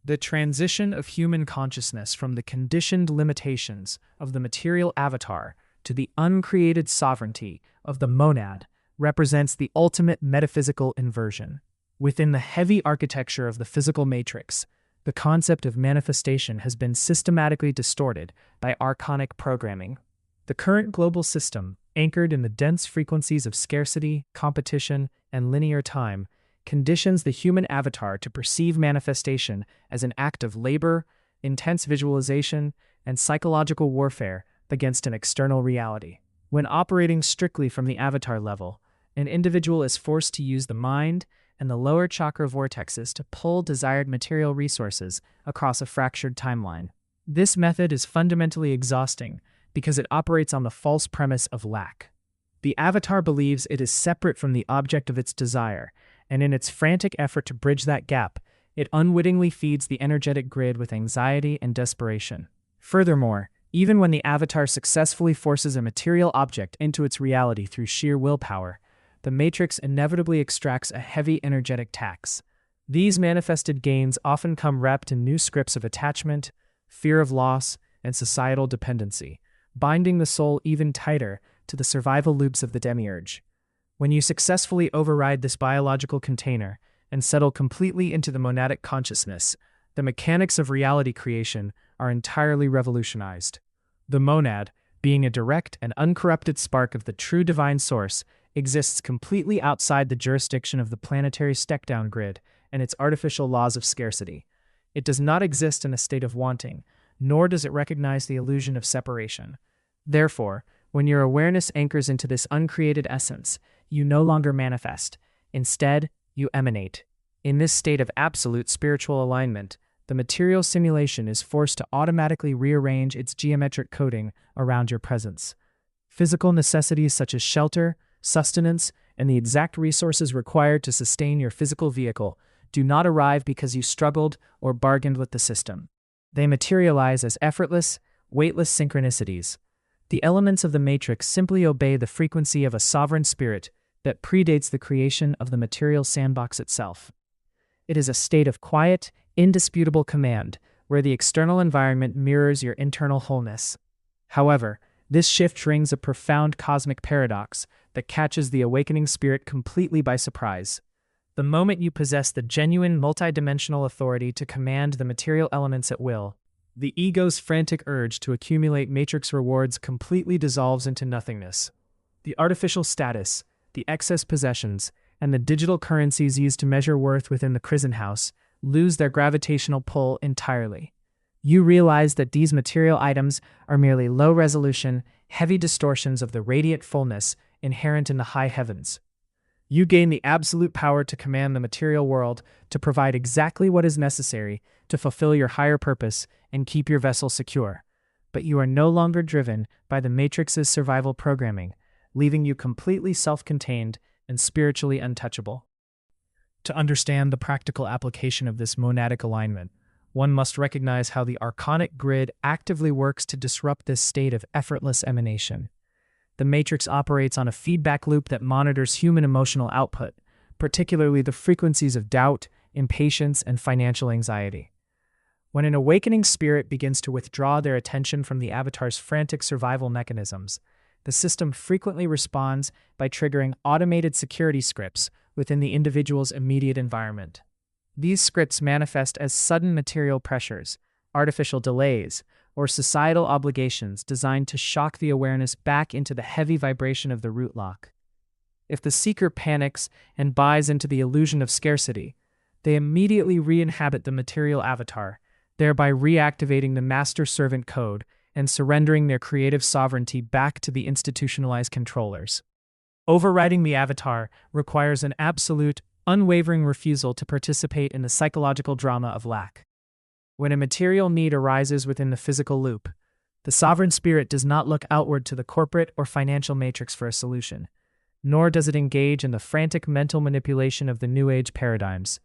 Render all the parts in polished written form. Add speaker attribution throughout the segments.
Speaker 1: The transition of human consciousness from the conditioned limitations of the material avatar to the uncreated sovereignty of the monad represents the ultimate metaphysical inversion. Within the heavy architecture of the physical matrix, the concept of manifestation has been systematically distorted by archonic programming. The current global system, anchored in the dense frequencies of scarcity, competition, and linear time, conditions the human avatar to perceive manifestation as an act of labor, intense visualization, and psychological warfare against an external reality. When operating strictly from the avatar level, an individual is forced to use the mind and the lower chakra vortexes to pull desired material resources across a fractured timeline. This method is fundamentally exhausting because it operates on the false premise of lack. The avatar believes it is separate from the object of its desire, and in its frantic effort to bridge that gap, it unwittingly feeds the energetic grid with anxiety and desperation. Furthermore, even when the avatar successfully forces a material object into its reality through sheer willpower, the matrix inevitably extracts a heavy energetic tax. These manifested gains often come wrapped in new scripts of attachment, fear of loss, and societal dependency, binding the soul even tighter to the survival loops of the demiurge. When you successfully override this biological container and settle completely into the monadic consciousness, the mechanics of reality creation are entirely revolutionized. The monad, being a direct and uncorrupted spark of the true divine source, exists completely outside the jurisdiction of the planetary step-down grid and its artificial laws of scarcity. It does not exist in a state of wanting, nor does it recognize the illusion of separation. Therefore, when your awareness anchors into this uncreated essence, you no longer manifest. Instead, you emanate. In this state of absolute spiritual alignment, the material simulation is forced to automatically rearrange its geometric coding around your presence. Physical necessities such as shelter, sustenance, and the exact resources required to sustain your physical vehicle do not arrive because you struggled or bargained with the system. They materialize as effortless, weightless synchronicities. The elements of the matrix simply obey the frequency of a sovereign spirit that predates the creation of the material sandbox itself. It is a state of quiet, indisputable command, where the external environment mirrors your internal wholeness. However, this shift rings a profound cosmic paradox that catches the awakening spirit completely by surprise. The moment you possess the genuine multidimensional authority to command the material elements at will, the ego's frantic urge to accumulate matrix rewards completely dissolves into nothingness. The artificial status, the excess possessions, and the digital currencies used to measure worth within the prison house lose their gravitational pull entirely. You realize that these material items are merely low-resolution, heavy distortions of the radiant fullness inherent in the high heavens. You gain the absolute power to command the material world to provide exactly what is necessary to fulfill your higher purpose and keep your vessel secure. But you are no longer driven by the Matrix's survival programming, leaving you completely self-contained and spiritually untouchable. To understand the practical application of this monadic alignment, one must recognize how the archonic grid actively works to disrupt this state of effortless emanation. The matrix operates on a feedback loop that monitors human emotional output, particularly the frequencies of doubt, impatience, and financial anxiety. When an awakening spirit begins to withdraw their attention from the avatar's frantic survival mechanisms, the system frequently responds by triggering automated security scripts within the individual's immediate environment. These scripts manifest as sudden material pressures, artificial delays, or societal obligations designed to shock the awareness back into the heavy vibration of the root lock. If the seeker panics and buys into the illusion of scarcity, they immediately re-inhabit the material avatar, thereby reactivating the master-servant code and surrendering their creative sovereignty back to the institutionalized controllers. Overriding the avatar requires an absolute, unwavering refusal to participate in the psychological drama of lack. When a material need arises within the physical loop, the sovereign spirit does not look outward to the corporate or financial matrix for a solution, nor does it engage in the frantic mental manipulation of the New Age paradigms.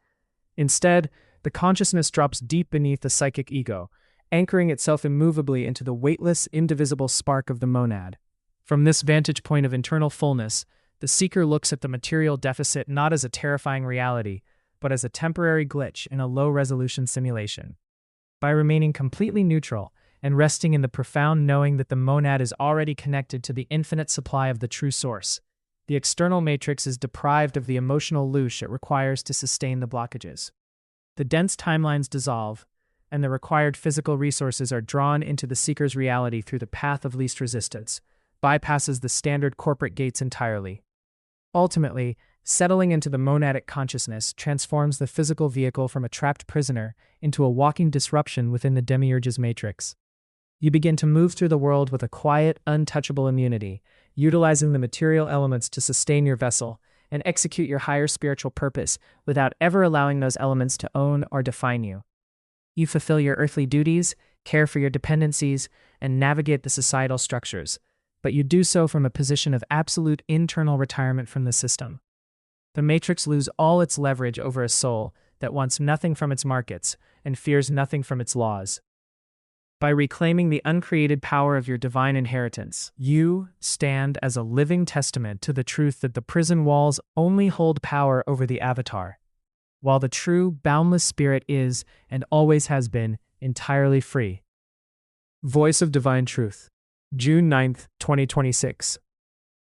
Speaker 1: Instead, the consciousness drops deep beneath the psychic ego, anchoring itself immovably into the weightless, indivisible spark of the monad. From this vantage point of internal fullness, the seeker looks at the material deficit not as a terrifying reality, but as a temporary glitch in a low-resolution simulation. By remaining completely neutral and resting in the profound knowing that the monad is already connected to the infinite supply of the true source, the external matrix is deprived of the emotional loosh it requires to sustain the blockages. The dense timelines dissolve, and the required physical resources are drawn into the seeker's reality through the path of least resistance, bypasses the standard corporate gates entirely. Ultimately, settling into the monadic consciousness transforms the physical vehicle from a trapped prisoner into a walking disruption within the demiurge's matrix. You begin to move through the world with a quiet, untouchable immunity, utilizing the material elements to sustain your vessel and execute your higher spiritual purpose without ever allowing those elements to own or define you. You fulfill your earthly duties, care for your dependencies, and navigate the societal structures, but you do so from a position of absolute internal retirement from the system. The matrix loses all its leverage over a soul that wants nothing from its markets and fears nothing from its laws. By reclaiming the uncreated power of your divine inheritance, you stand as a living testament to the truth that the prison walls only hold power over the avatar, while the true, boundless spirit is, and always has been, entirely free. Voice of Divine Truth, June 9, 2026.